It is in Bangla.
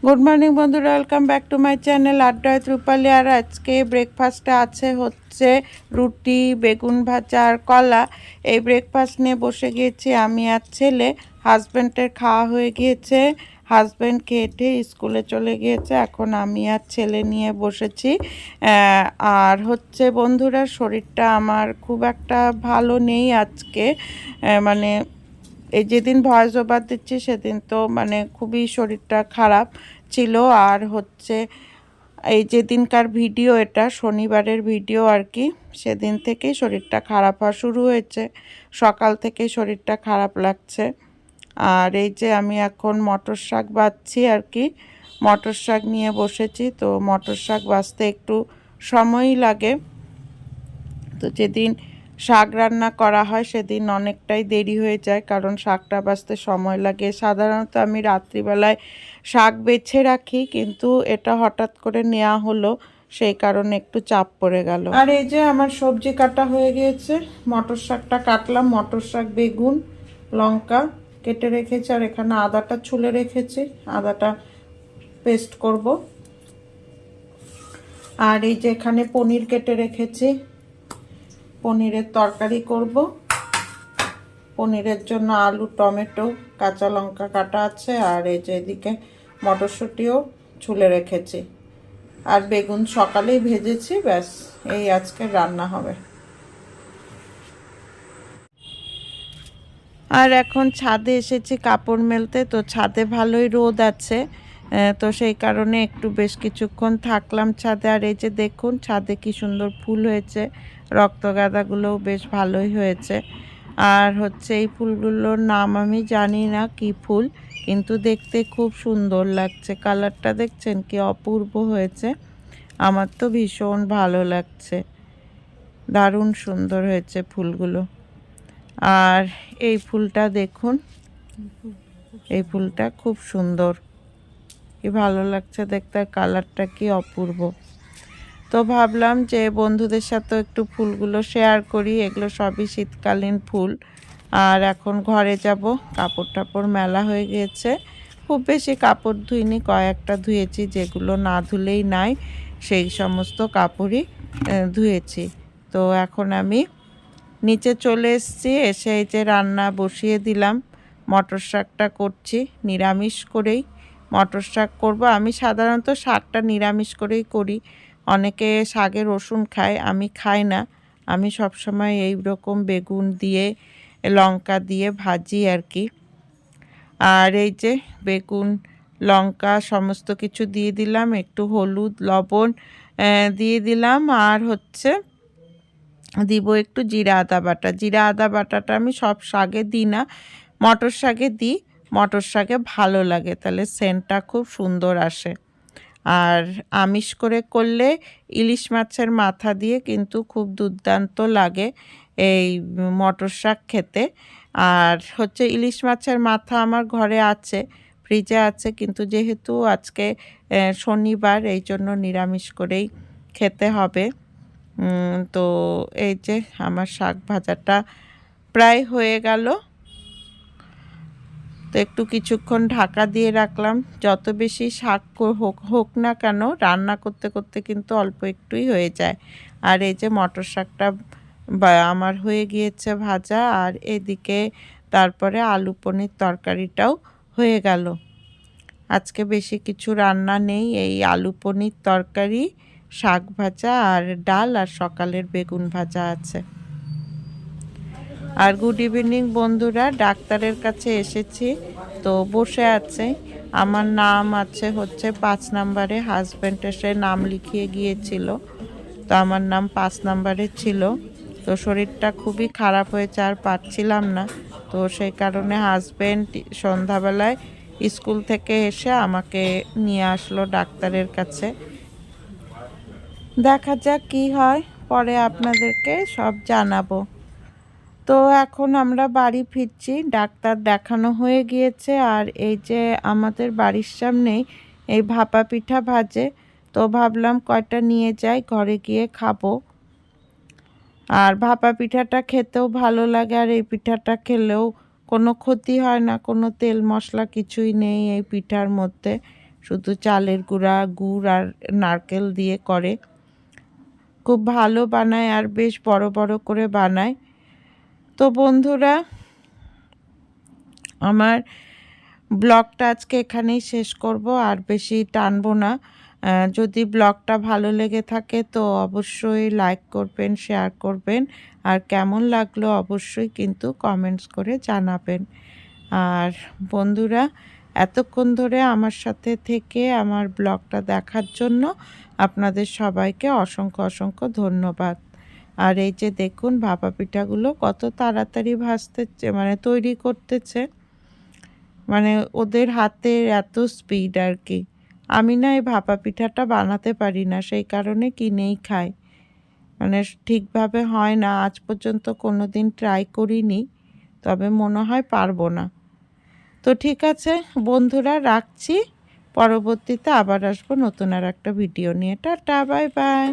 গুড মর্নিং বন্ধুরা, welcome back to my channel আড্ডা রূপালী। আর আজকে ব্রেকফাস্টে আছে হচ্ছে রুটি, বেগুন ভাজা আর কলা। এই ব্রেকফাস্ট নিয়ে বসে গিয়েছি আমি আর ছেলে। হাজব্যান্ডের খাওয়া হয়ে গিয়েছে, হাজব্যান্ড খেটে স্কুলে চলে গিয়েছে। এখন আমি আর ছেলে নিয়ে বসেছি। আর হচ্ছে বন্ধুরা, শরীরটা আমার খুব একটা ভালো নেই আজকে। মানে এই যেদিন ভয়েস ওভার দিচ্ছি সেদিন তো মানে খুবই শরীরটা খারাপ ছিল। আর হচ্ছে এই যেদিনকার ভিডিও, এটা শনিবারের ভিডিও আর কি, সেদিন থেকেই শরীরটা খারাপ হওয়া শুরু হয়েছে। সকাল থেকেই শরীরটা খারাপ লাগছে। আর এই যে আমি এখন মটর শাক বাছছি আর কি, মটর শাক নিয়ে বসেছি। তো মটর শাক বাছতে একটু সময়ই লাগে। তো যেদিন শাক রান্না করা হয় সেদিন অনেকটাই দেরি হয়ে যায়, কারণ শাকটা বাছতে সময় লাগে। সাধারণত আমি রাত্রিবেলায় শাক বেছে রাখি, কিন্তু এটা হঠাৎ করে নেওয়া হলো, সেই কারণে একটু চাপ পড়ে গেল। আর এই যে আমার সবজি কাটা হয়ে গিয়েছে। মটর শাকটা কাটলাম, মটর শাক, বেগুন, লঙ্কা কেটে রেখেছি, আর এখানে আদাটা ছুলে রেখেছি, আদাটা পেস্ট করব। আর এই যে এখানে পনির কেটে রেখেছি, পনিরের তরকারি করব। পনিরের জন্য আলু, টমেটো, কাঁচা লঙ্কা কাটা আছে। আর এই যে এদিকে মটরশুঁটিও ছুলে রেখেছি, আর বেগুন সকালেই ভেজেছি। ব্যাস, এই আজকে রান্না হবে। আর এখন ছাদে এসেছি কাপড় মেলতে। তো ছাদে ভালোই রোদ আছে, তো সেই কারণে একটু বেশ কিছুক্ষণ থাকলাম ছাদে। আর এই যে দেখুন ছাদে কি সুন্দর ফুল হয়েছে, রক্তগাঁদাগুলোও বেশ ভালোই হয়েছে। আর হচ্ছে এই ফুলগুলোর নাম আমি জানি না কি ফুল, কিন্তু দেখতে খুব সুন্দর লাগছে। কালারটা দেখছেন কি অপূর্ব হয়েছে, আমার তো ভীষণ ভালো লাগছে, দারুণ সুন্দর হয়েছে ফুলগুলো। আর এই ফুলটা দেখুন, এই ফুলটা খুব সুন্দর, কি ভালো লাগছে দেখতে, কালারটা কি অপূর্ব। তো ভাবলাম যে বন্ধুদের সাথে একটু ফুলগুলো শেয়ার করি। এগুলো সবই শীতকালীন ফুল। আর এখন ঘরে যাব, কাপড় টাপড় মেলা হয়ে গিয়েছে। খুব বেশি কাপড় ধুইনি, কয়েকটা ধুয়েছি, যেগুলো না ধুলেই নাই সেই সমস্ত কাপড়ই ধুয়েছি। তো এখন আমি নিচে চলে এসেছি, এসে এই যে রান্না বসিয়ে দিলাম। মটর শাকটা করছি, নিরামিষ করেই মটর শাক করব। আমি সাধারণত শাকটা নিরামিষ করেই করি। অনেকে শাকে রসুন খায়, আমি খাই না। আমি সবসময় এই রকম বেগুন দিয়ে, লঙ্কা দিয়ে ভাজি আর কি। আর এই যে বেগুন, লঙ্কা সমস্ত কিছু দিয়ে দিলাম, একটু হলুদ, লবণ দিয়ে দিলাম। আর হচ্ছে দিব একটু জিরা আদা বাটা। জিরা আদা বাটাটা আমি সব শাকে দিই না, মটর শাকে দিই। মটর শাকে ভালো লাগে, তাহলে সেন্টটা খুব সুন্দর আসে। আর আমিষ করে করলে ইলিশ মাছের মাথা দিয়ে কিন্তু খুব দুর্দান্ত লাগে এই মটর শাক খেতে। আর হচ্ছে ইলিশ মাছের মাথা আমার ঘরে আছে, ফ্রিজে আছে, কিন্তু যেহেতু আজকে শনিবার, এই জন্য নিরামিষ করেই খেতে হবে। তো এই যে আমার শাক ভাজাটা প্রায় হয়ে গেল। তো একটু কিছুক্ষণ ঢাকা দিয়ে রাখলাম। যত বেশি শাক হোক না কেন, রান্না করতে করতে কিন্তু অল্প একটুই হয়ে যায়। আর এই যে মটর শাকটা আমার হয়ে গিয়েছে ভাজা। আর এদিকে তারপরে আলু পনির তরকারিটাও হয়ে গেল। আজকে বেশি কিছু রান্না নেই, এই আলু পনির তরকারি, শাক ভাজা আর ডাল, আর সকালের বেগুন ভাজা আছে। আর গুড ইভিনিং বন্ধুরা, ডাক্তারের কাছে এসেছি, তো বসে আছে। আমার নাম আছে হচ্ছে 5 নম্বরে, হাজব্যান্ড এসে নাম লিখিয়ে গিয়েছিল, তো আমার নাম 5 নম্বরে ছিল। তো শরীরটা খুবই খারাপ হয়েছে, আর পারছিলাম না। তো সেই কারণে হাজব্যান্ড সন্ধ্যাবেলায় স্কুল থেকে এসে আমাকে নিয়ে আসলো ডাক্তারের কাছে। দেখা যাক কি হয়, পরে আপনাদেরকে সব জানাবো। তো এখন আমরা বাড়ি ফিরছি, ডাক্তার দেখানো হয়ে গিয়েছে। আর এই যে আমাদের বাড়ির সামনেই এই ভাপা পিঠা ভাজে, তো ভাবলাম কয়টা নিয়ে যাই, ঘরে গিয়ে খাবো। আর ভাপা পিঠাটা খেতেও ভালো লাগে, আর এই পিঠাটা খেলেও কোনো ক্ষতি হয় না, কোনো তেল মশলা কিছুই নেই এই পিঠার মধ্যে, শুধু চালের গুঁড়া, গুড় আর নারকেল দিয়ে করে। খুব ভালো বানায় আর বেশ বড় বড় করে বানায়। তো বন্ধুরা, আমার ব্লগটা আজকে এখানেই শেষ করব, আর বেশি টানবো না। যদি ব্লগটা ভালো লেগে থাকে তো অবশ্যই লাইক করবেন, শেয়ার করবেন, আর কেমন লাগলো অবশ্যই কিন্তু কমেন্টস করে জানাবেন। আর বন্ধুরা, এতক্ষণ ধরে আমার সাথে থেকে আমার ব্লগটা দেখার জন্য আপনাদের সবাইকে অসংখ্য অসংখ্য ধন্যবাদ। আর এই যে দেখুন ভাপা পিঠাগুলো কত তাড়াতাড়ি ভাজতেছে, মানে তৈরি করতেছে, মানে ওদের হাতের এত স্পিড আর কি। আমি না এই ভাপা পিঠাটা বানাতে পারি না, সেই কারণে কিনেই খাই। মানে ঠিকভাবে হয় না, আজ পর্যন্ত কোনো দিন ট্রাই করিনি, তবে মনে হয় পারবো না। তো ঠিক আছে বন্ধুরা, রাখছি। পরবর্তীতে আবার আসবো নতুন আর একটা ভিডিও নিয়ে। Tata, bye bye.